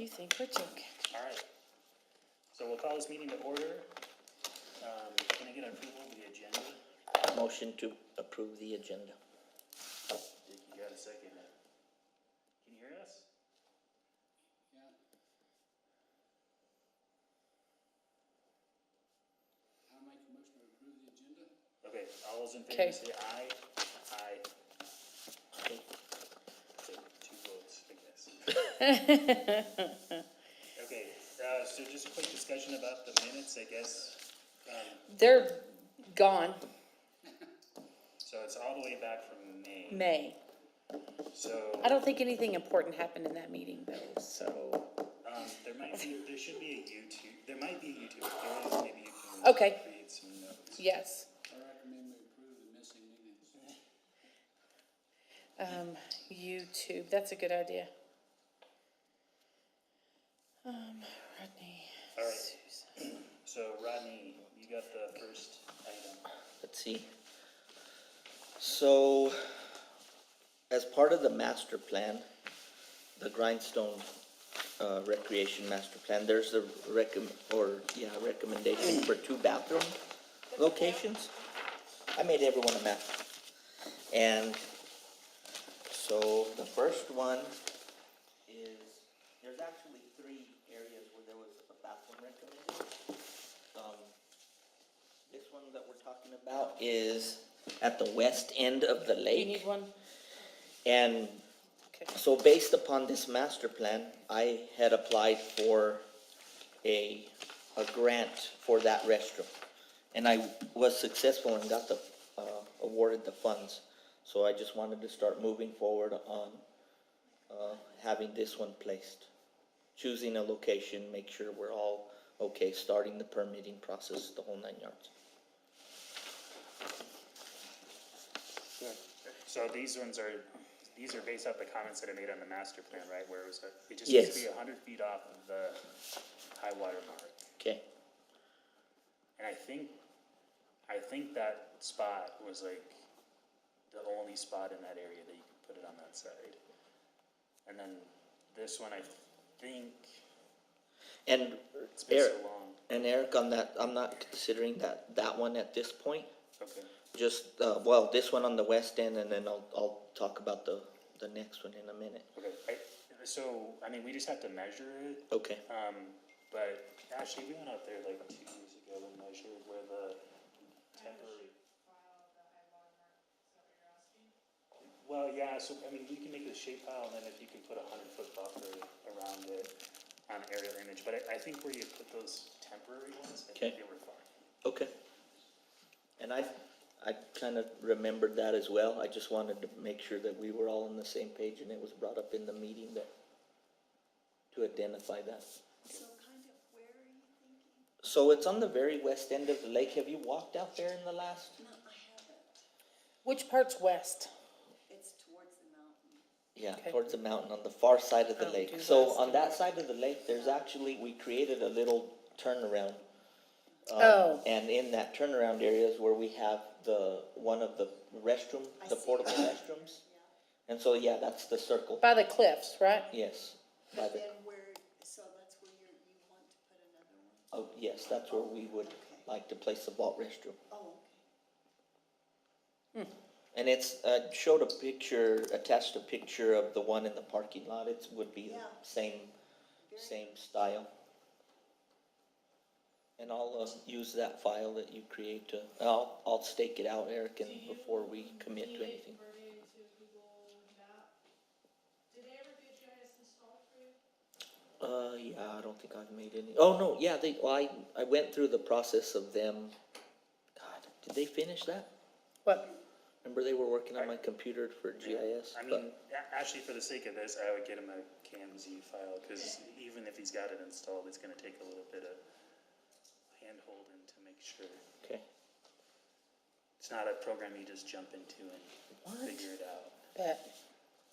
You think we're joking. All right. So we'll call this meeting to order. Can I get approval of the agenda? Motion to approve the agenda. Dick, you got a second? Can you hear us? Yeah. I'll make a motion to approve the agenda. Okay, all those in favor Okay. say aye. Aye. Okay, 2 votes, I guess. Okay, so just a quick discussion about the minutes, I guess. They're gone. So it's all the way back from May. May. So, I don't think anything important happened in that meeting though, so. there should be a YouTube, there might be a YouTube, if there is, maybe you can Okay. create some notes. Yes. I recommend we approve the missing meetings. YouTube, that's a good idea. Rodney. All right. Susan. So Rodney, you got the first item. Let's see. So, as part of the master plan, the Grindstone Recreation Master Plan, there's a recommendation for 2 bathroom locations. I made everyone a map. And so the first one is, there's actually 3 areas where there was a bathroom recommended. This one that we're talking about is at the west end of the Do you lake. need one? And Okay. so based upon this master plan, I had applied for a grant for that restroom. And I was successful and got awarded the funds. So I just wanted to start moving forward on having this one placed. Choosing a location, make sure we're all okay, starting the permitting process, the whole 9 yards. So these are based off the comments that I made on the master plan, right, where it was, it just Yes. needs to be 100 feet off of the high water mark. Okay. And I think that spot was like the only spot in that area that you could put it on that side. And then this one, I think, And it's been Eric, so long. and Eric, on that, I'm not considering that one at this point. Okay. Just, this one on the west end, and then I'll talk about the next one in a minute. Okay. We just have to measure it. Okay. But actually, we went out there like 2 years ago and measured where the temporary. Well, yeah, so, we can make the shape file, and then if you can put a 100-foot buffer around it on aerial image, but I think where you put those temporary ones, I think Okay. they were fine. Okay. And I kind of remembered that as well. I just wanted to make sure that we were all on the same page, and it was brought up in the meeting to identify that. So kind of where are you thinking? So it's on the very west end of the lake. Have you walked out there in the last? No, I haven't. Which part's west? It's towards the mountain. Yeah, Okay. towards the mountain on the far side of the Oh, lake. due So west. on that side of the lake, there's actually, we created a little turnaround. Oh. And in that turnaround area is where we have one of the restroom, I the see. portable restrooms. And so, yeah, that's the circle. By the cliffs, right? Yes. By And the, then so that's where you want to put another one? oh, yes, that's where we would like to place the vault restroom. Oh, And it's, showed a picture, attached a picture of the one in the parking lot. It would be the Yeah. same style. And I'll use that file that you create to, I'll stake it out, Eric, and before we commit to anything. Did they ever get GIS installed for you? Yeah, I don't think I've made any. Oh, no, yeah, I went through the process of them. God, did they finish that? What? Remember they were working on my computer for GIS? Actually, for the sake of this, I would get him a CAMZ file, because even if he's got it installed, it's gonna take a little bit of hand-holding to make sure. Okay. It's not a program you just jump into and figure it out. Bet.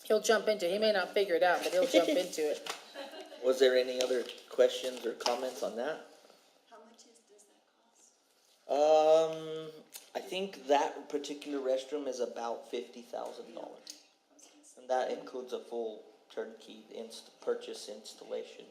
He'll jump into it. He may not figure it out, but he'll jump into it. Was there any other questions or comments on that? how much does that cost? I think that particular restroom is about $50,000. I was gonna say, And that includes a full turnkey, purchase installation.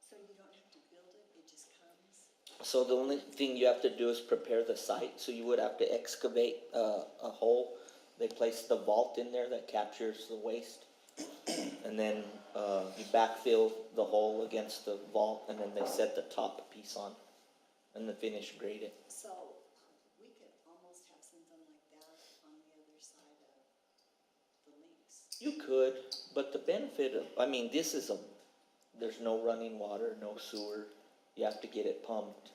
So you don't have to build it, it just comes? So the only thing you have to do is prepare the site, so you would have to excavate a hole. They place the vault in there that captures the waste. And then you backfill the hole against the vault, and then they set the top piece on, and then finish grade it. So we could almost have something like that on the other side of the links. You could, but the benefit of, I mean, there's no running water, no sewer. You have to get it pumped.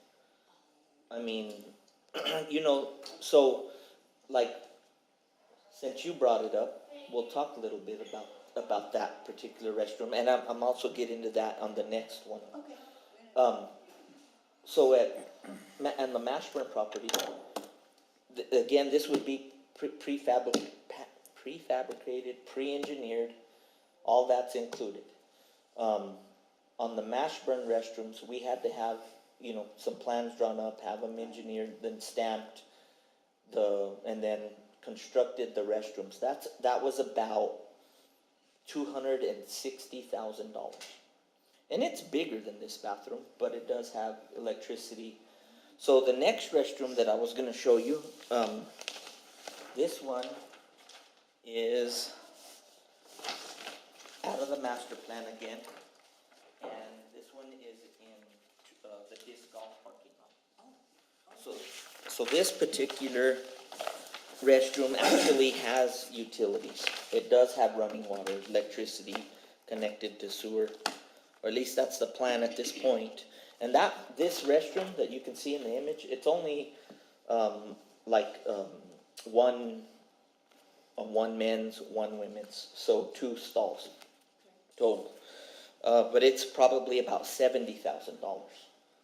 I mean, so, like, since you brought it up, we'll talk a little bit about that particular restroom, and I'm also getting to that on the next one. Okay. So and the Mashburn property, again, this would be prefabricated, pre-engineered, all that's included. On the Mashburn restrooms, we had to have, some plans drawn up, have them engineered, then stamped, and then constructed the restrooms. That was about $260,000. And it's bigger than this bathroom, but it does have electricity. So the next restroom that I was going to show you, this one is out of the master plan again. And this one is in the disc golf parking lot. So this particular restroom actually has utilities. It does have running water, electricity connected to sewer, or at least that's the plan at this point. And this restroom that you can see in the image, it's only one men's, one women's, so 2 stalls total. But it's probably about $70,000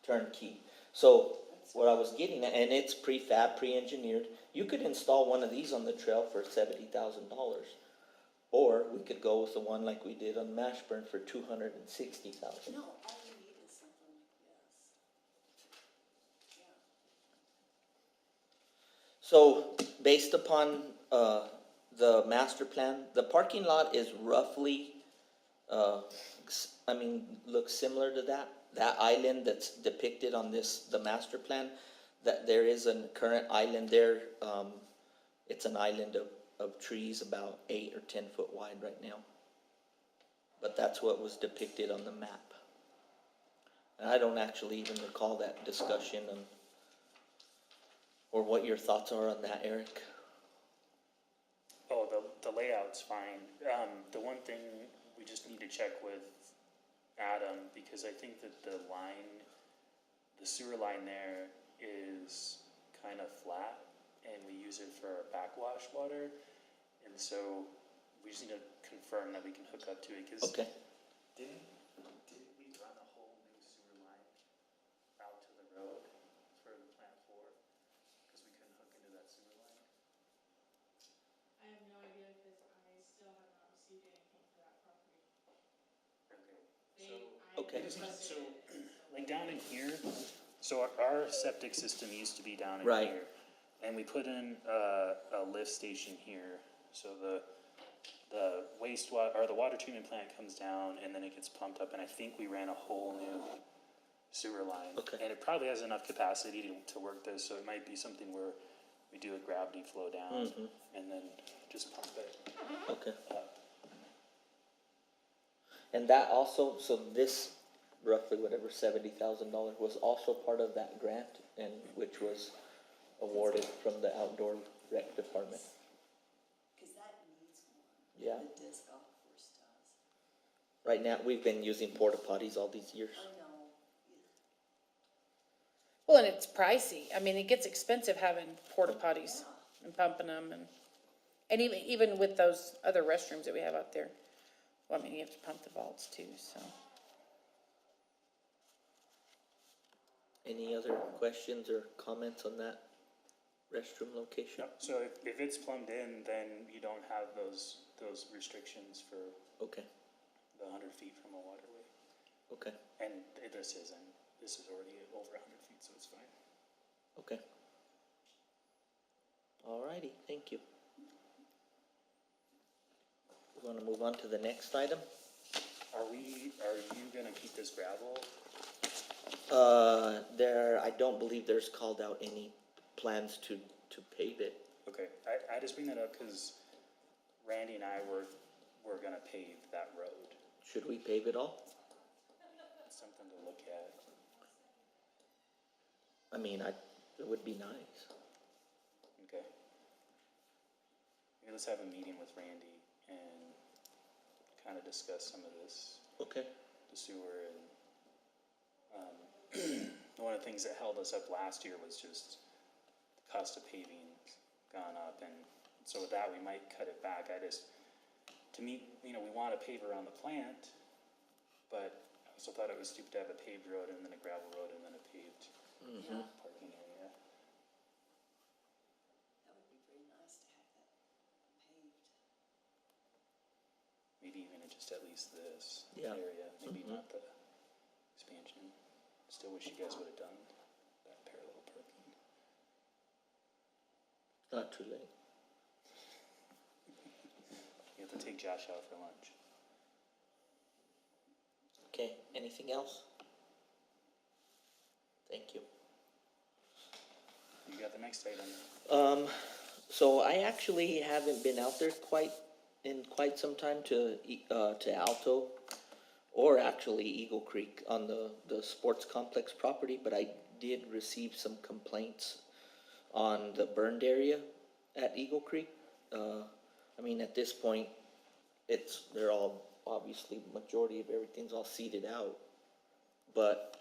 turnkey. So what I was getting at, and it's prefab, pre-engineered. You could install one of these on the trail for $70,000, or we could go with the one like we did on Mashburn for $260,000. No, all we need is something like this. Yeah. So based upon the master plan, the parking lot is roughly, looks similar to that island that's depicted on the master plan. That there is a current island there. It's an island of trees about 8 or 10 foot wide right now. But that's what was depicted on the map. And I don't actually even recall that discussion or what your thoughts are on that, Eric. Oh, the layout's fine. The one thing we just need to check with Adam, because I think that the sewer line there is kind of flat, and we use it for our backwash water, and so we just need to confirm that we can hook up to it, because Okay. did we run a whole new sewer line out to the road for the plant 4, because we couldn't hook into that sewer line? I have no idea because I still have not received anything for that property. Okay, Okay. so, like down in here, so our septic system used to be down in Right. here. And we put in a lift station here, so the wastewater, or the water treatment plant comes down and then it gets pumped up, and I think we ran a whole new sewer line. Okay. And it probably has enough capacity to work this, so it might be something where we do a gravity flow down and then just pump it Okay. up. And that also, so this roughly $70,000 was also part of that grant, and which was awarded from the outdoor rec department. Cause that needs one. Yeah. The disc golf course does. Right now, we've been using porta potties all these years. I know. Well, and it's pricey. I mean, it gets expensive having porta potties and pumping them, and even with those other restrooms that we have out there. Well, I mean, you have to pump the vaults too, so. Any other questions or comments on that restroom location? Yep, so if it's plumbed in, then you don't have those restrictions for Okay, the 100 feet from a waterway. okay, And this is already over 100 feet, so it's fine. okay. Alrighty, thank you. We wanna move on to the next item? Are you gonna keep this gravel? I don't believe there's called out any plans to pave it. Okay, I just bring that up because Randy and I were gonna pave that road. Should we pave it all? It's something to look at. I mean, it would be nice. Okay. Maybe let's have a meeting with Randy and kind of discuss some of this, Okay. the sewer and, one of the things that held us up last year was just the cost of paving gone up, and so with that, we might cut it back. To me, we want to pave around the plant, but I also thought it was stupid to have a paved road and then a gravel road and then a paved parking area. That would be very nice to have that paved. Maybe even just at least this Yeah. area, maybe not the expansion. Still wish you guys would have done that parallel parking. Not too late. You have to take Josh out for lunch. Okay, anything else? Thank you. You got the next item. So I actually haven't been out there quite some time to Alto, or actually Eagle Creek on the sports complex property, but I did receive some complaints on the burned area at Eagle Creek. I mean, at this point, they're all, obviously, majority of everything's all seeded out, but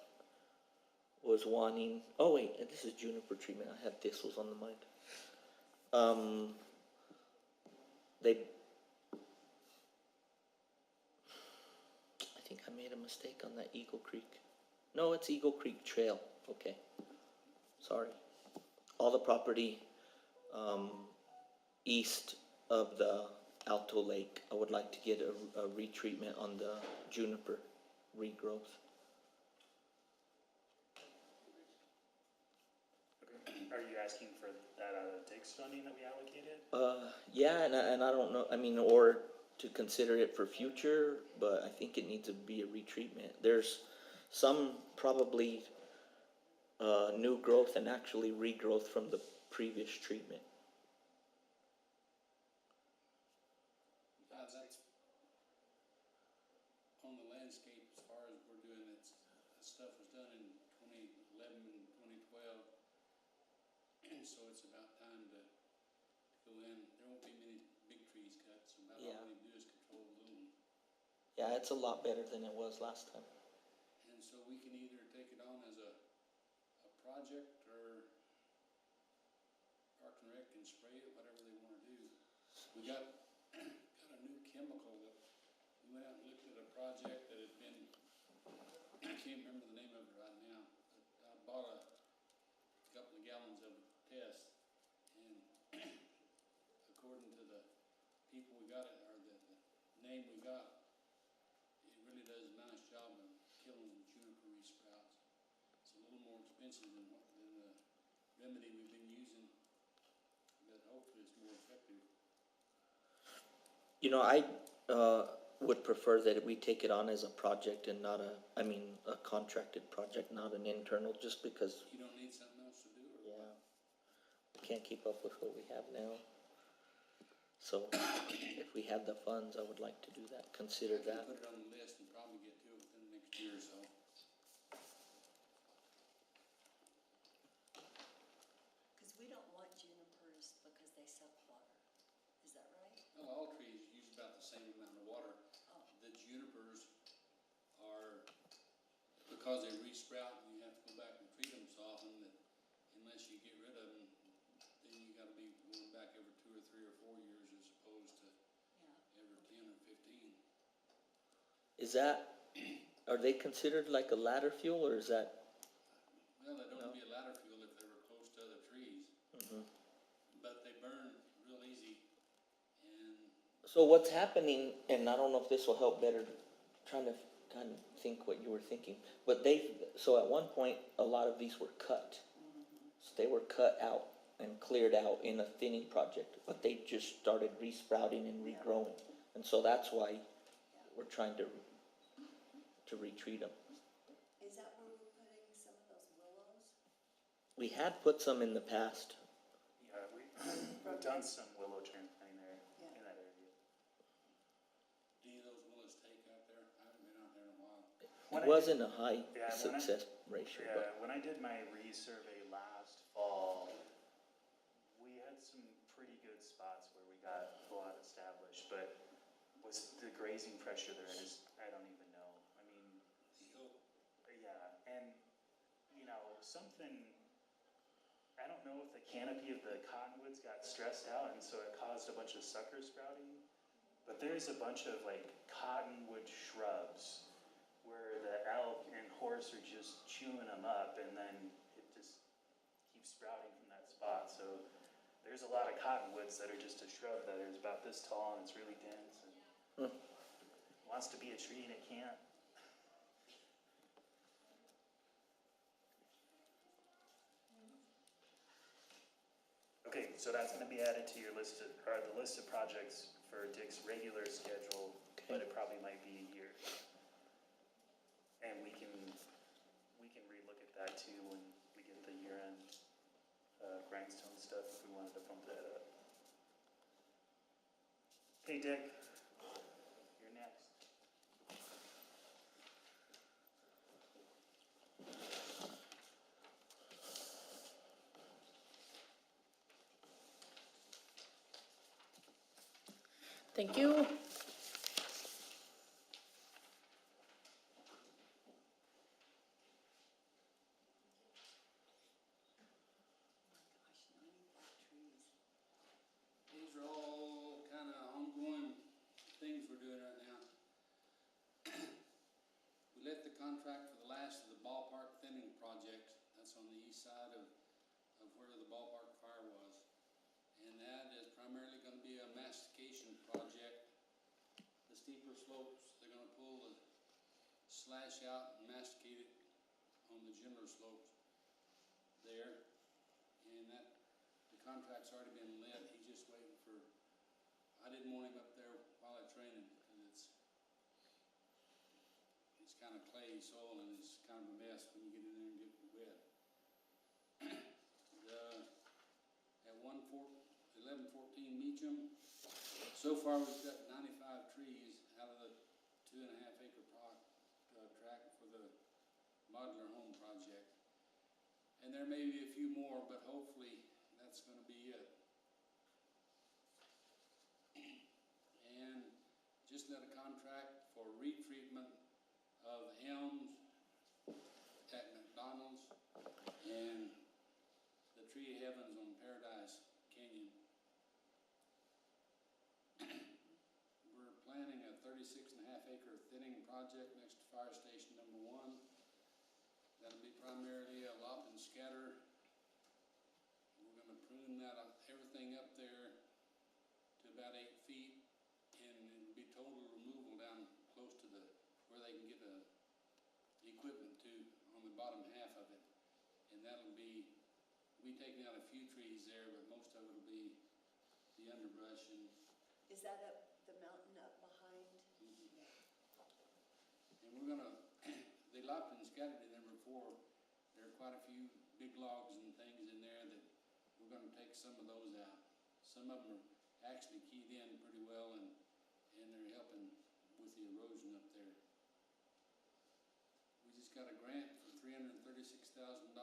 was wanting, oh wait, this is juniper treatment, I had thistles on the mind. I think I made a mistake on that Eagle Creek. No, it's Eagle Creek Trail, okay, sorry. All the property, east of the Alto Lake, I would like to get a retreatment on the juniper regrowth. Okay. Are you asking for that out of the TIGS funding that we allocated? Yeah, and I don't know, I mean, or to consider it for future, but I think it needs to be a retreatment. There's some probably, new growth and actually regrowth from the previous treatment. That's on the landscape as far as we're doing it. That stuff was done in 2011 and 2012. And so it's about time to go in. There won't be many big trees cut, so about all we need to do is control the little one. Yeah, it's a lot better than it was last time. And so we can either take it on as a project or Park and Rec can spray it, whatever they wanna do. We got a new chemical that, we went out and looked at a project that had been, I can't remember the name of it right now, but I bought a couple of gallons of test, and according to the people we got it, or the name we got, it really does a nice job of killing juniper sprouts. It's a little more expensive than the remedy we've been using, but hopefully it's more effective. You know, I would prefer that we take it on as a project and not a contracted project, not an internal, just because, You don't need something else to do, or yeah, what? we can't keep up with what we have now. So, if we have the funds, I would like to do that, consider I can that. put it on the list and probably get to it within the next year or so. Cause we don't want junipers because they suck water. Is that right? Well, all trees use about the same amount of water. Oh. The junipers are, because they resprout and you have to go back and treat them so often that unless you get rid of them, then you gotta be going back every 2 or 3 or 4 years as opposed to Yeah. every 10 or 15. Is that, are they considered like a ladder fuel, or is that? Well, they don't No. be a ladder fuel if they were close to other trees, but they burn real easy, and So what's happening, and I don't know if this will help better, trying to kind of think what you were thinking, but so at one point, a lot of these were cut. So they were cut out and cleared out in a thinning project, but they just started resprouting and regrowing. And so that's why we're trying to retreat them. Is that where we're putting some of those willows? We had put some in the past. Yeah, we've done some willow transplanting there, Yeah. in that area. Do any of those willows take out there? I haven't been out there in a while. When It I wasn't did- a high Yeah, success ratio, Yeah, but when I did my resurvey last fall, we had some pretty good spots where we got a lot established, but was the grazing pressure there, I don't even know. I mean, Hill, yeah, and, something, I don't know if the canopy of the cottonwoods got stressed out and so it caused a bunch of sucker sprouting, but there's a bunch of cottonwood shrubs where the elk and horse are just chewing them up and then it just keeps sprouting from that spot. So there's a lot of cottonwoods that are just a shrub that is about this tall and it's really dense and wants to be a tree and it can't. Okay, so that's gonna be added to your list of, or the list of projects for Dick's regular schedule, but it probably might be a year. And we can relook at that too when we get the year-end, grindstone stuff, if we wanted to bump that up. Okay, Dick, you're next. Thank you. Gosh, 95 trees. these are all kind of ongoing things we're doing right now. We let the contract for the last of the ballpark thinning project. That's on the east side of where the ballpark fire was. And that is primarily gonna be a mastication project. The steeper slopes, they're gonna pull the slash out and masticate it on the gentler slopes there. And the contract's already been let, he's just waiting for, I didn't want him up there while I trained him, because it's kind of clay soil and it's kind of a mess when you get in there and get wet. At 1114 Meacham, so far we've got 95 trees out of the 2.5 acre tract for the modular home project. And there may be a few more, but hopefully that's gonna be it. And just let a contract for retreatment of elms at McDonald's and the tree of heavens on Paradise Canyon. We're planning a 36.5 acre thinning project next to fire station number 1. That'll be primarily a lop and scatter. We're gonna prune everything up there to about 8 feet, and it'll be total removal down close to where they can get the equipment to on the bottom half of it. And that'll be, we'll be taking out a few trees there, but most of it'll be the underbrush and Is that up the mountain up behind? And we're gonna, they lopped and scattered in there before. There are quite a few big logs and things in there that we're gonna take some of those out. Some of them are actually keyed in pretty well and they're helping with the erosion up there. We just got a grant for $336,000.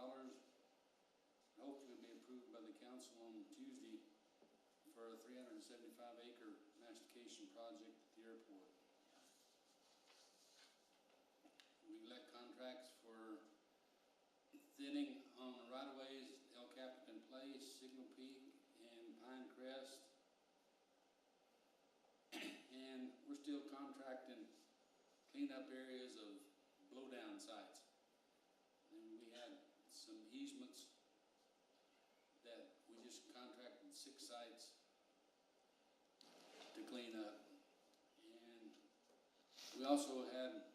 Hopefully it'll be approved by the council on Tuesday for a 375 acre mastication project at the airport. We let contracts for thinning on the right-of-ways, El Capitan Place, Signal Peak, and Pine Crest. And we're still contracting cleanup areas of blowdown sites. And we had some easements that we just contracted 6 sites to clean up. And we also had,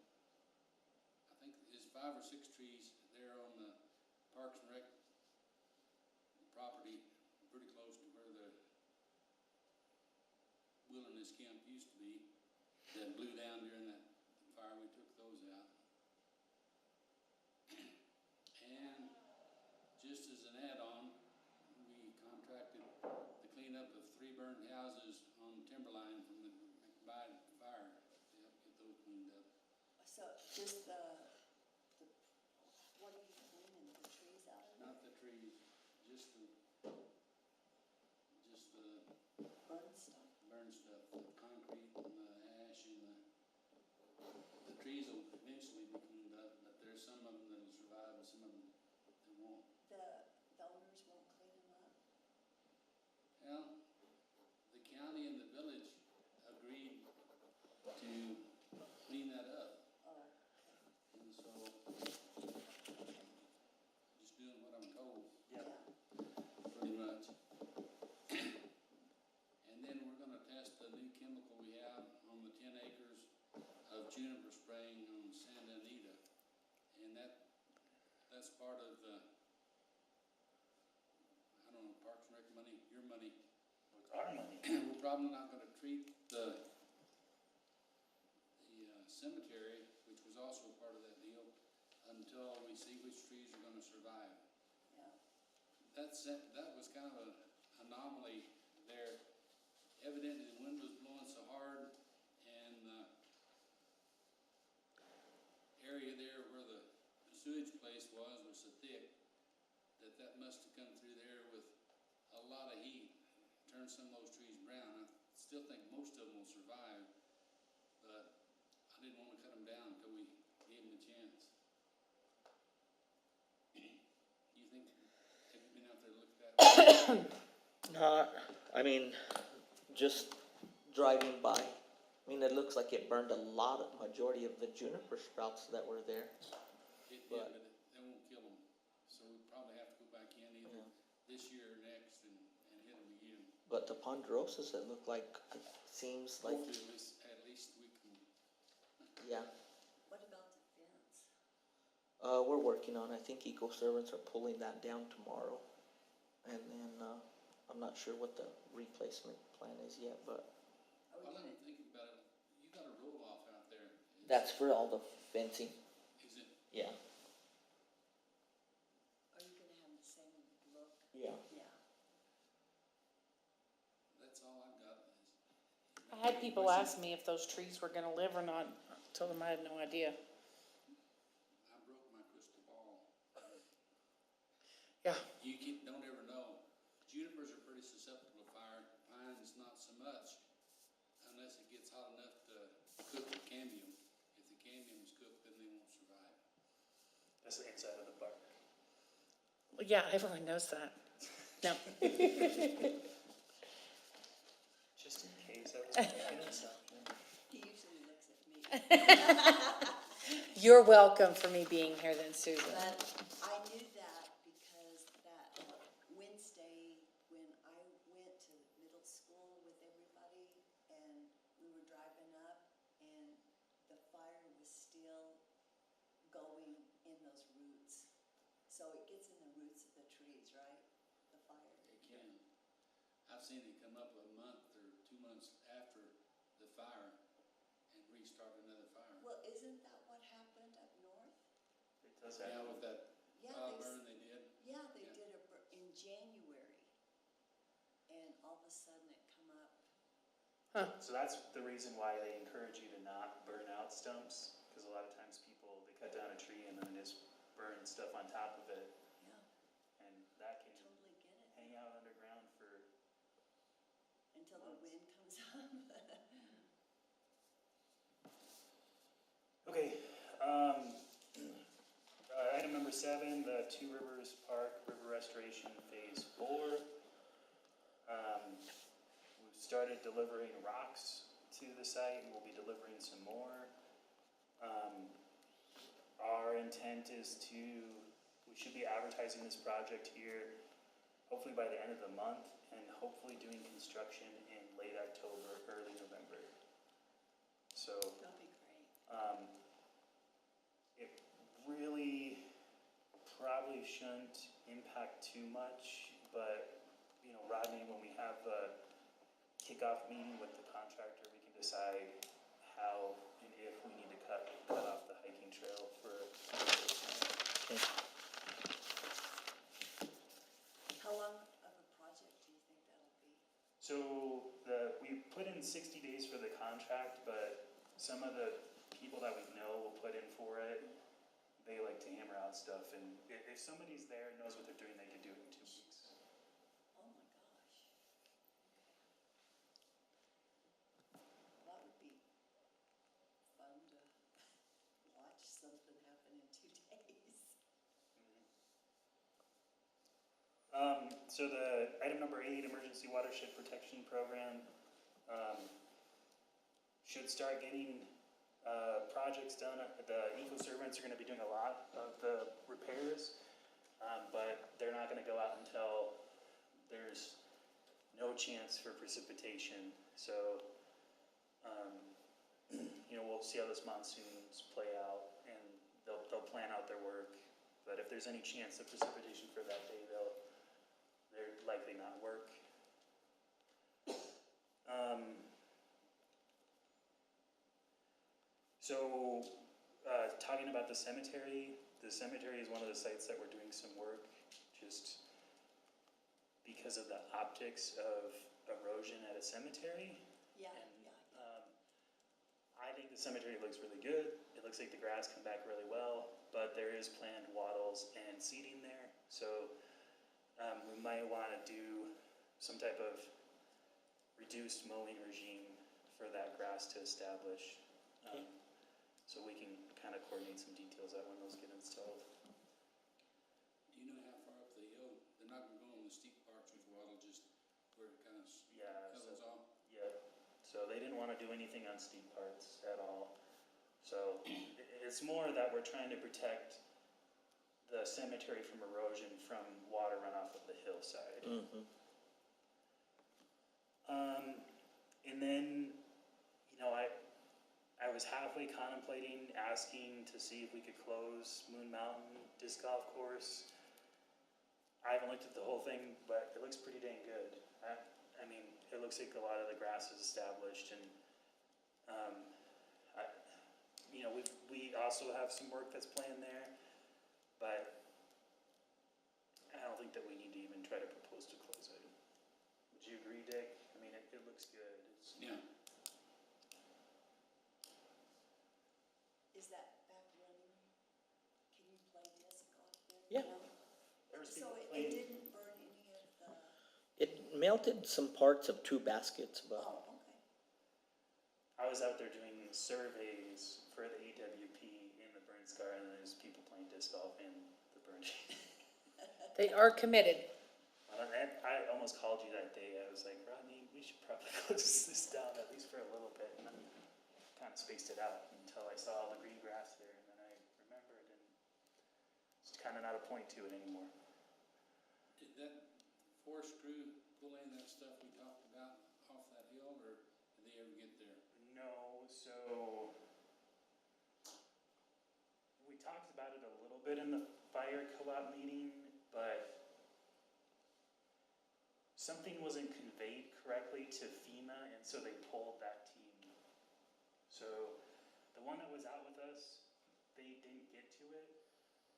I think there's 5 or 6 trees there on the Parks and Rec property, pretty close to where the wilderness camp used to be. that blew down during that fire, we took those out. And just as an add-on, we contracted the cleanup of 3 burned houses on Timberline from the McBride fire to help get those cleaned up. So just what are you cleaning, the trees out of it? Not the trees, just the Burn stuff. burn stuff, the concrete and the ash and the trees will eventually be cleaned up, but there's some of them that'll survive and some of them that won't. The owners won't clean them up? Well, the county and the village agreed to clean that up, Oh, and so just doing what I'm told, yeah. pretty much. And then we're gonna test the new chemical we have on the 10 acres of juniper spraying on Santa Anita. And that's part of the, I don't know, Parks and Rec money, your money. With our money. We're probably not gonna treat the cemetery, which was also part of that deal, until we see which trees are gonna survive. Yeah. That was kind of an anomaly there. Evidently, the wind was blowing so hard, and the area there where the sewage place was so thick, that must have come through there with a lot of heat, turned some of those trees brown. I still think most of them will survive, but I didn't want to cut them down until we gave them a chance. You think, have you been out there to look at that? I mean, just driving by, I mean, it looks like it burned a majority of the juniper sprouts that were there. It did, But- but they won't kill them, so we probably have to go back in either Yeah. this year or next and hit them again. But the ponderosas, it looked like, seems like, Hopefully, at least we can, yeah. What about the fence? We're working on, I think Eco Servants are pulling that down tomorrow. And then, I'm not sure what the replacement plan is yet, but Are we well, gonna, I'm thinking about it, you got a roll off out there. that's for all the fencing, Is it, yeah. are you gonna have the same look? Yeah. Yeah. that's all I've got. I had people ask me if those trees were gonna live or not. I told them I had no idea. I broke my crystal ball. Yeah. Don't ever know. Junipers are pretty susceptible to fire, pines not so much, unless it gets hot enough to cook the cambium. If the cambium's cooked, then they won't survive. That's the inside of the bark. Well, yeah, everyone knows that. No. Just in case I was making an assumption. He usually looks at me. You're welcome for me being here then, Susan. But I knew that because that Wednesday, when I went to middle school with everybody, and we were driving up, and the fire was still going in those roots. So it gets in the roots of the trees, right? The fire. It can. I've seen it come up a month or 2 months after the fire and restart another fire. Well, isn't that what happened up north? It does Yeah, have. with that Yeah, burn they did. Yeah, they Yeah. did in January, and all of a sudden it come up. So that's the reason why they encourage you to not burn out stumps, because a lot of times people, they cut down a tree and then just burn stuff on top of it, Yeah, and that can totally get it. hang out underground for, Until the wind comes up. okay, item number 7, the Two Rivers Park River Restoration Phase 4. We've started delivering rocks to the site, and we'll be delivering some more. Our intent is we should be advertising this project here hopefully by the end of the month, and hopefully doing construction in late October, early November. So, That'll be great. it really probably shouldn't impact too much, but, Rodney, when we have a kickoff meeting with the contractor, we can decide how and if we need to cut off the hiking trail for. Okay. How long of a project do you think that'll be? So we put in 60 days for the contract, but some of the people that we know will put in for it. They like to hammer out stuff, and if somebody's there and knows what they're doing, they could do it in 2 weeks. Oh my gosh. That would be fun to watch something happen in 2 days. So the item number 8, emergency watershed protection program, should start getting projects done. The eco servants are going to be doing a lot of the repairs, but they're not going to go out until there's no chance for precipitation. So, we'll see how this monsoons play out, and they'll plan out their work. But if there's any chance of precipitation for that day, they're likely not work. So, talking about the cemetery is one of the sites that we're doing some work, just because of the optics of erosion at a cemetery. Yeah, And, yeah. I think the cemetery looks really good. It looks like the grass come back really well, but there is planned wattles and seeding there. So we might want to do some type of reduced mowing regime for that grass to establish. Okay. So we can kind of coordinate some details out when those get installed. Do you know how far up the hill? They're not gonna go on the steep parts with water, just where it kind of Yeah, levels off? yeah. So they didn't want to do anything on steep parts at all. So it's more that we're trying to protect the cemetery from erosion from water runoff of the hillside. Mm-hmm. And then, I was halfway contemplating asking to see if we could close Moon Mountain Disc Golf Course. I haven't looked at the whole thing, but it looks pretty dang good. I mean, it looks like a lot of the grass is established, and we also have some work that's planned there, but I don't think that we need to even try to propose to close it. Would you agree, Dick? I mean, it looks good. Yeah. Is that back running? Can you play disc golf there? Yeah. now? There was So people it playing. didn't burn any of the, It melted some parts of 2 baskets, but oh, okay. I was out there doing surveys for the AWP in the burn scar, and there's people playing disc golf in the burn. They are committed. And I almost called you that day. I was like, Rodney, we should probably close this down at least for a little bit, and then kind of spaced it out until I saw all the green grass there, and then I remembered, and it's kind of not a point to it anymore. Did that force crew pull in that stuff we talked about off that hill, or did they ever get there? No, so we talked about it a little bit in the fire co-op meeting, but something wasn't conveyed correctly to FEMA, and so they pulled that team. So the one that was out with us, they didn't get to it,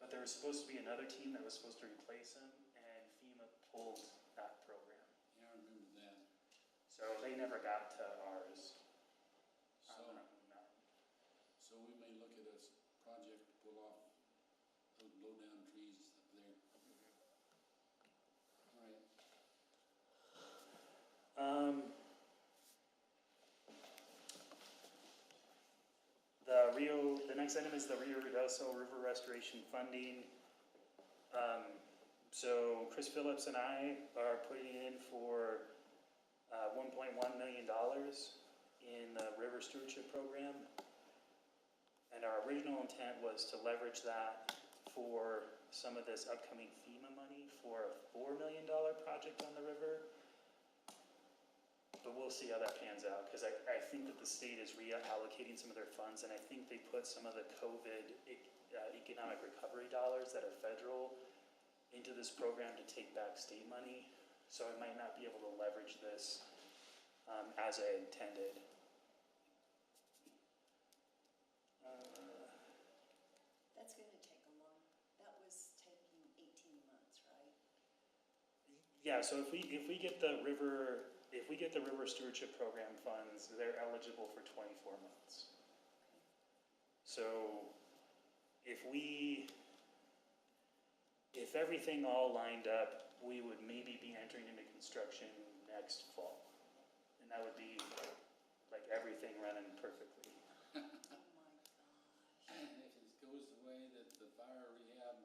but there was supposed to be another team that was supposed to replace them, and FEMA pulled that program. Yeah, I remember that. So they never got to ours. So, No. so we may look at a project to pull off those blow down trees up there. All right. The next item is the Radoso River Restoration Funding. So Chris Phillips and I are putting in for $1.1 million in the River Stewardship Program. And our original intent was to leverage that for some of this upcoming FEMA money for a $4 million project on the river. But we'll see how that pans out, because I think that the state is reallocating some of their funds, and I think they put some of the COVID economic recovery dollars that are federal into this program to take back state money. So I might not be able to leverage this as I intended. Yeah, so if we get the river stewardship program funds, they're eligible for 24 months. So if everything all lined up, we would maybe be entering into construction next fall. And that would be like everything running perfectly. Oh my gosh. If it goes the way that the fire rehab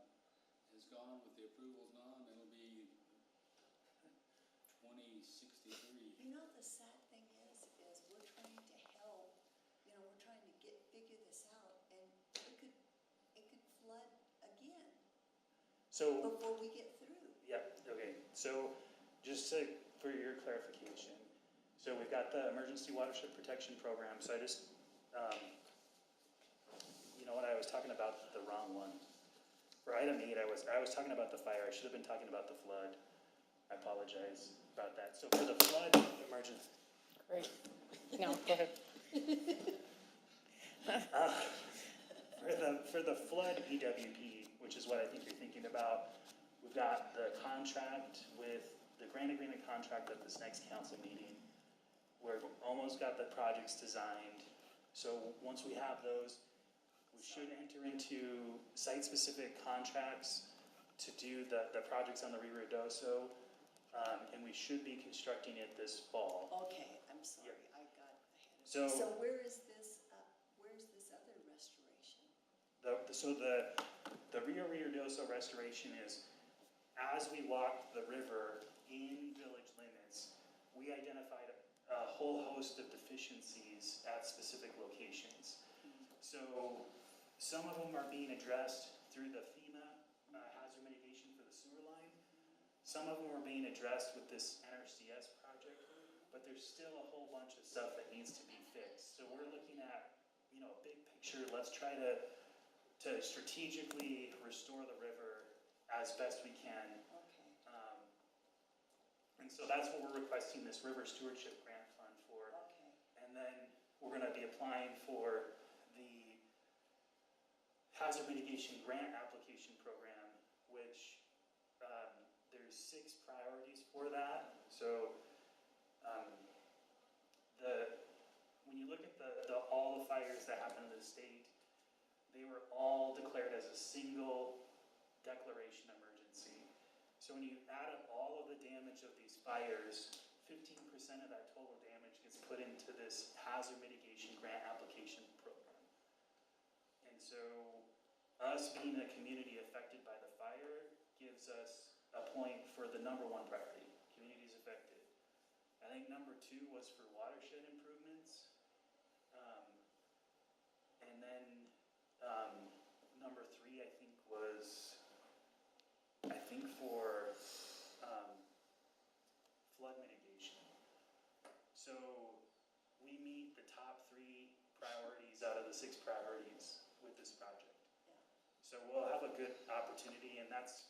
has gone with the approvals on, it'll be 2063. You know, the sad thing is we're trying to help, we're trying to figure this out, and it could flood again So, before we get through. yeah, okay, so just for your clarification, so we've got the emergency watershed protection program, so I just, you know what, I was talking about the wrong one. For item 8, I was talking about the fire, I should have been talking about the flood. I apologize about that. So for the flood emergency, Great. No, go ahead. for the flood EWP, which is what I think you're thinking about, we've got the contract with the grant agreement contract at this next council meeting. We've almost got the projects designed. So once we have those, we should enter into site-specific contracts to do the projects on the Radoso, and we should be constructing it this fall. Okay, I'm sorry, I got ahead of you. So- So where's this other restoration? The Rio Radoso restoration is, as we walked the river in village limits, we identified a whole host of deficiencies at specific locations. So some of them are being addressed through the FEMA hazard mitigation for the sewer line. Some of them are being addressed with this NRCS project, but there's still a whole bunch of stuff that needs to be fixed. So we're looking at, big picture, let's try to strategically restore the river as best we can. Okay, And so that's what we're requesting this river stewardship grant fund for. okay, And then we're gonna be applying for the hazard mitigation grant application program, which, there's 6 priorities for that. So, when you look at all the fires that happened in the state, they were all declared as a single declaration emergency. So when you add up all of the damage of these fires, 15% of that total damage gets put into this hazard mitigation grant application program. And so us being a community affected by the fire gives us a point for the number 1 priority, communities affected. I think number 2 was for watershed improvements. And then number 3, I think, was, for flood mitigation. So we meet the top 3 priorities out of the 6 priorities with this project. yeah, So we'll have a good opportunity, and that's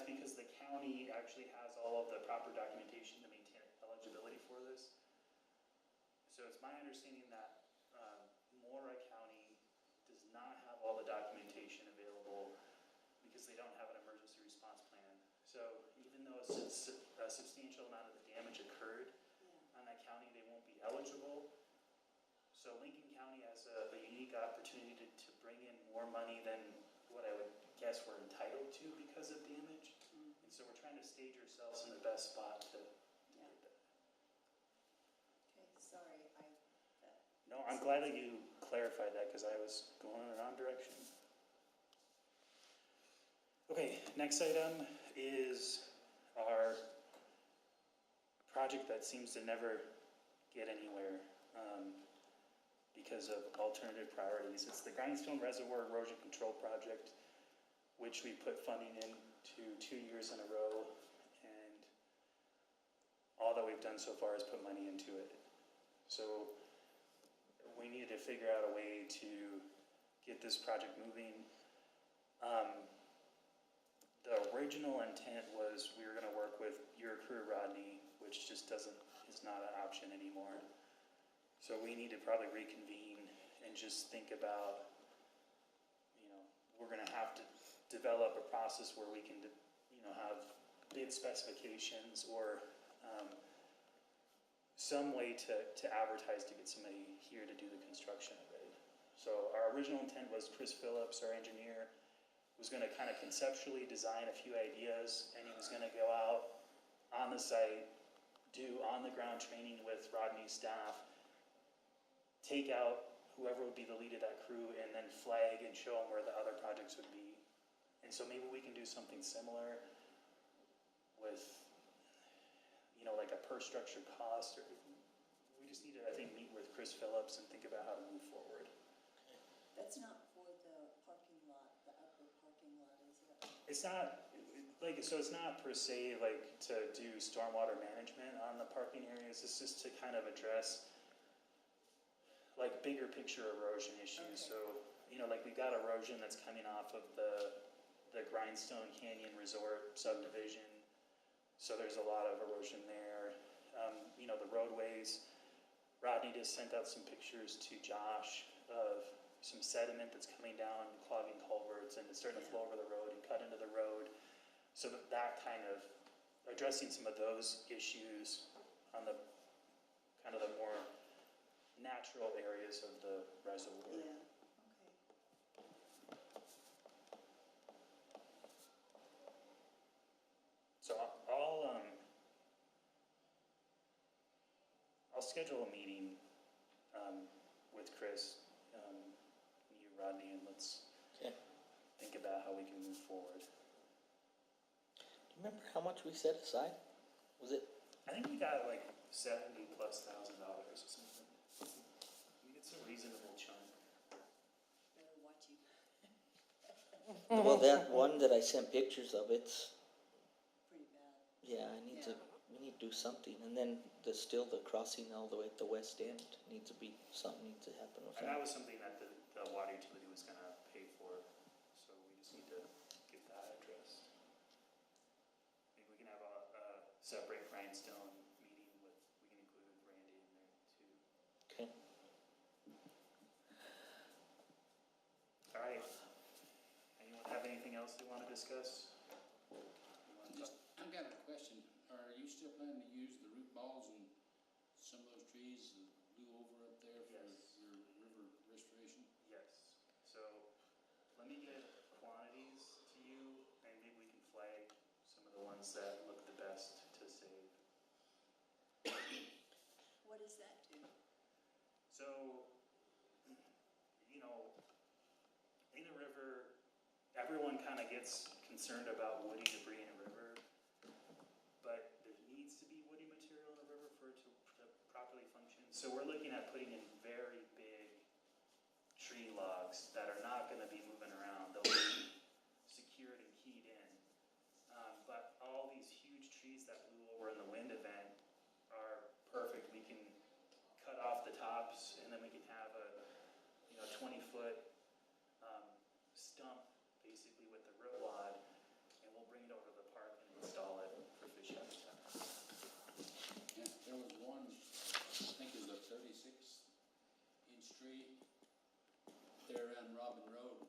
because the county actually has all of the proper documentation to maintain eligibility for this. So it's my understanding that Mora County does not have all the documentation available because they don't have an emergency response plan. So even though a substantial amount of the damage occurred yeah. on that county, they won't be eligible. So Lincoln County has a unique opportunity to bring in more money than what I would guess we're entitled to because of damage. And so we're trying to stage ourselves in the best spot to Yeah. get that. Okay, sorry, No, I'm glad that you clarified that because I was going in the wrong direction. Okay, next item is our project that seems to never get anywhere because of alternative priorities. It's the Grindstone Reservoir Erosion Control Project, which we put funding into 2 years in a row, and all that we've done so far is put money into it. So we needed to figure out a way to get this project moving. The original intent was we were going to work with your crew, Rodney, which just is not an option anymore. So we need to probably reconvene and just think about, we're going to have to develop a process where we can, have bid specifications or, some way to advertise to get somebody here to do the construction of it. So our original intent was Chris Phillips, our engineer, was gonna kind of conceptually design a few ideas, and he was gonna go out on the site, do on-the-ground training with Rodney's staff, take out whoever would be the lead of that crew, and then flag and show them where the other projects would be. And so maybe we can do something similar with, like a per structure cost, or we just need to, I think, meet with Chris Phillips and think about how to move forward. That's not for the parking lot, the upper parking lot, is it? It's not, so it's not per se like to do stormwater management on the parking areas, it's just to kind of address like bigger picture erosion issues. Okay. So, like we've got erosion that's coming off of the Grindstone Canyon Resort subdivision. So there's a lot of erosion there. The roadways, Rodney just sent out some pictures to Josh of some sediment that's coming down, clogging culverts, and it's starting to flow over the road and cut into the road. So that kind of addressing some of those issues on the kind of the more natural areas of the reservoir. Yeah, okay. So I'll schedule a meeting with Chris, you, Rodney, and let's Okay. think about how we can move forward. Do you remember how much we set aside? Was it, I think we got like $70,000+ or something. It's a reasonable chunk. Better watch you. well, that one that I sent pictures of, it's, Pretty bad. yeah, we need to do something. And then there's still the crossing all the way at the west end, something needs to happen with And that that. was something that the water utility was gonna pay for, so we just need to get that addressed. Maybe we can have a separate Grindstone meeting we can include Randy in there too. Okay. All right. Anyone have anything else they wanna discuss? I've got a question. Are you still planning to use the root balls and some of those trees that blew over up there for Yes. your river restoration? Yes, so let me get quantities to you, and maybe we can flag some of the ones that look the best to save. What does that do? So, in the river, everyone kind of gets concerned about woody debris in a river, but there needs to be woody material in a river for it to properly function. So we're looking at putting in very big tree logs that are not going to be moving around. They'll be secured and keyed in. But all these huge trees that blew over in the wind event are perfect. We can cut off the tops, and then we can have a 20-foot stump basically with the root rod, and we'll bring it over to the park and install it for fish habitat. Yeah, there was one, I think it was a 36-inch tree there around Robin Road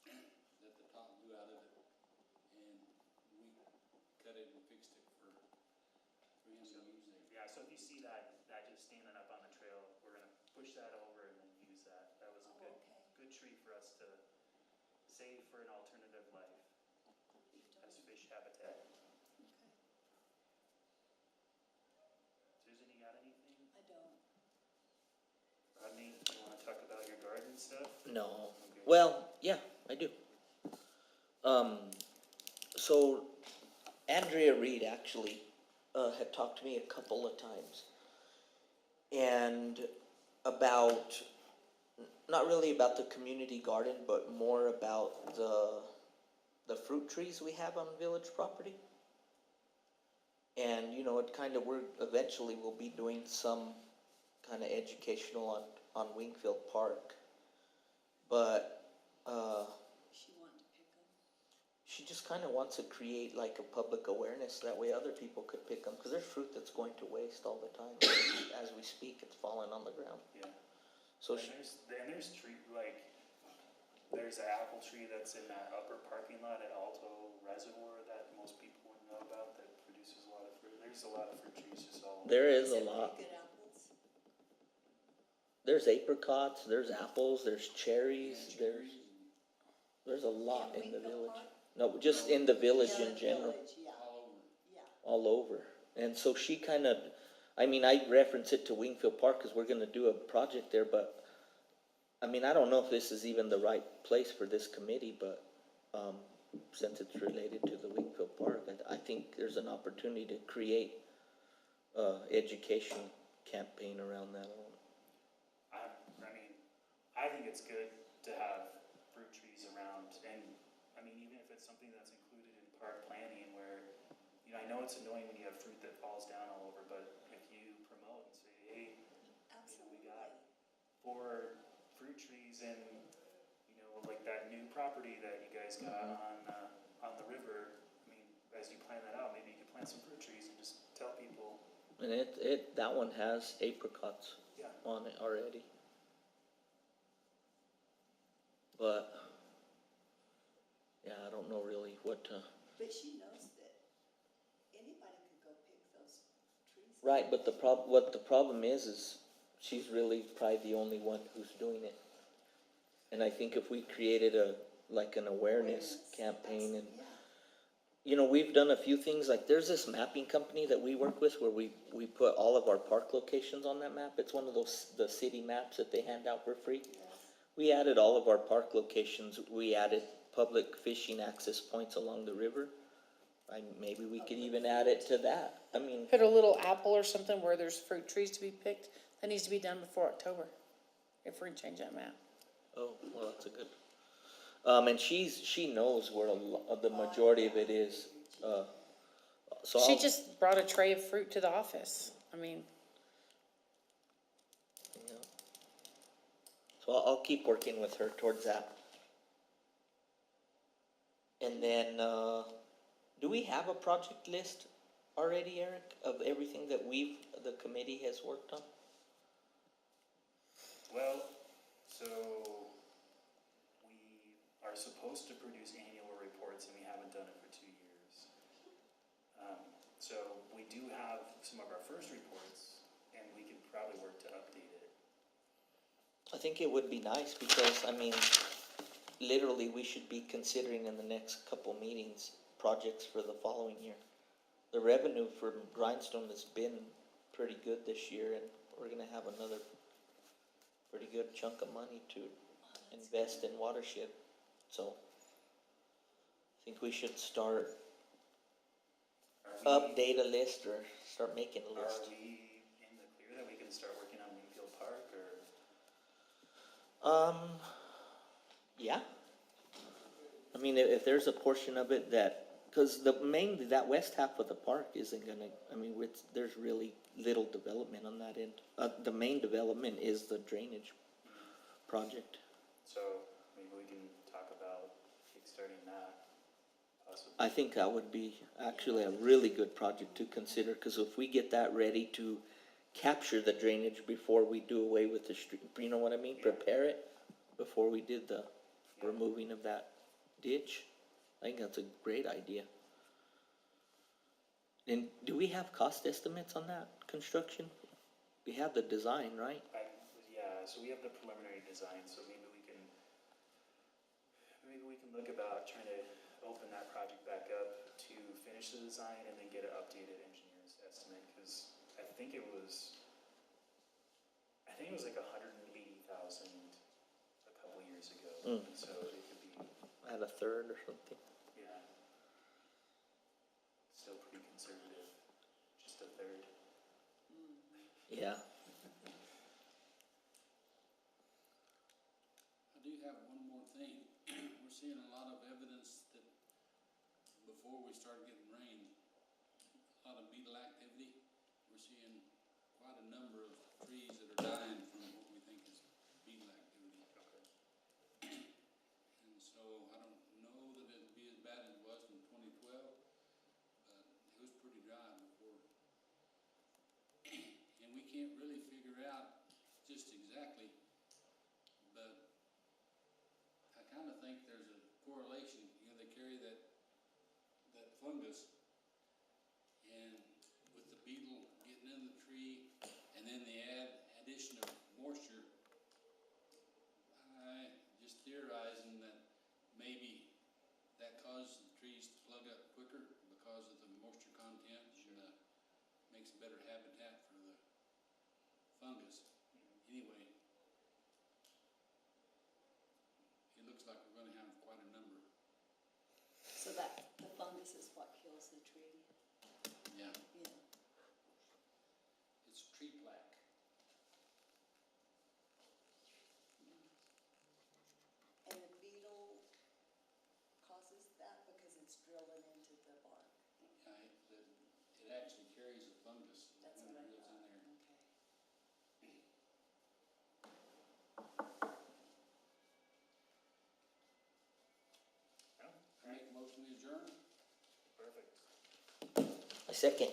that the top blew out of it. And we cut it and fixed it for him to use there. Yeah, so if you see that just standing up on the trail, we're gonna push that over and then use that. That was a Oh, okay. good tree for us to save for an alternative life You've told as me. fish habitat. Okay. Susan, you got anything? I don't. Rodney, you wanna talk about your garden stuff? No. Okay. Well, yeah, I do. So Andrea Reed actually had talked to me a couple of times, and about, not really about the community garden, but more about the fruit trees we have on village property. And, it kind of, eventually we'll be doing some kind of educational on Wingfield Park. But, She wanted to pick them. she just kind of wants to create like a public awareness, that way other people could pick them, because there's fruit that's going to waste all the time. As we speak, it's falling on the ground. Yeah. So And there's tree, there's an apple tree that's in that upper parking lot at Alto Reservoir that most people there's a lot of fruit trees just all over. There is a it lot. pretty good apples? There's apricots, there's apples, there's cherries, And there's, cherries and there's a lot in the Wingfield village. Park? No, just in the village Yeah, in the general, village, yeah, all over. yeah. all over. And so she kind of, I mean, I reference it to Wingfield Park because we're gonna do a project there, but I mean, I don't know if this is even the right place for this committee, but, since it's related to the Wingfield Park, I think there's an opportunity to create education campaign around that. I think it's good to have fruit trees around, and, I mean, even if it's something that's included in park planning where, you know, I know it's annoying when you have fruit that falls down all over, but if you promote and say, hey, Absolutely. we got 4 fruit trees and, you know, like that new property that you guys got on the river, I mean, as you plan that out, maybe you could plant some fruit trees and just tell people. And that one has apricots Yeah. on it already. But, yeah, I don't know really what to. But she knows that anybody could go pick those trees. Right, but what the problem is she's really probably the only one who's doing it. And I think if we created an awareness campaign and, Yeah. you know, we've done a few things, like there's this mapping company that we work with where we put all of our park locations on that map. It's one of the city maps that they hand out for free. Yes. We added all of our park locations, we added public fishing access points along the river. Maybe we could even add it to that, I mean, Put a little apple or something where there's fruit trees to be picked. That needs to be done before October, if we're gonna change that map. oh, well, that's a good. And she knows where the majority of it is, so She I'll, just brought a tray of fruit to the office. I mean, yeah. So I'll keep working with her towards that. And then, do we have a project list already, Eric, of everything that the committee has worked on? Well, so we are supposed to produce annual reports and we haven't done it for 2 years. So we do have some of our first reports and we could probably work to update it. I think it would be nice because, I mean, literally we should be considering in the next couple meetings projects for the following year. The revenue for Grindstone has been pretty good this year and we're gonna have another pretty good chunk of money to invest in Watershed. So I think we should start update a list or start making a Are list. we in the clear that we can start working on Wingfield Park or? Yeah. I mean, if there's a portion of it cause that west half of the park isn't gonna, I mean, there's really little development on that end. The main development is the drainage project. So maybe we can talk about kickstarting that possibly. I think that would be actually a really good project to consider, cause if we get that ready to capture the drainage before we do away with the street, you know what I mean? Prepare it before we did the removing of that ditch. I think that's a great idea. And do we have cost estimates on that construction? We have the design, right? Yeah, so we have the preliminary design, so maybe we can look about trying to open that project back up to finish the design and then get an updated engineer's estimate, because I think it was like 180,000 a couple years ago, so it could be, At a third or something. yeah, still pretty conservative, just a third. Yeah. I do have one more thing. We're seeing a lot of evidence that before we start getting rain, a lot of beetle activity. We're seeing quite a number of trees that are dying from what we think is beetle activity. And so I don't know that it'd be as bad as it was in 2012, but it was pretty dry before. And we can't really figure out just exactly, but I kind of think there's a correlation. You know, they carry that fungus, and with fungus, anyway. It looks like we're gonna have quite a number. So that, the fungus is what kills the tree? Yeah, Yeah. it's tree plaque. And the beetle causes that because it's drilling into the bark? Yeah, it actually carries a fungus That's when what I it goes in thought, there. Yeah, I make a motion to adjourn? perfect. A second.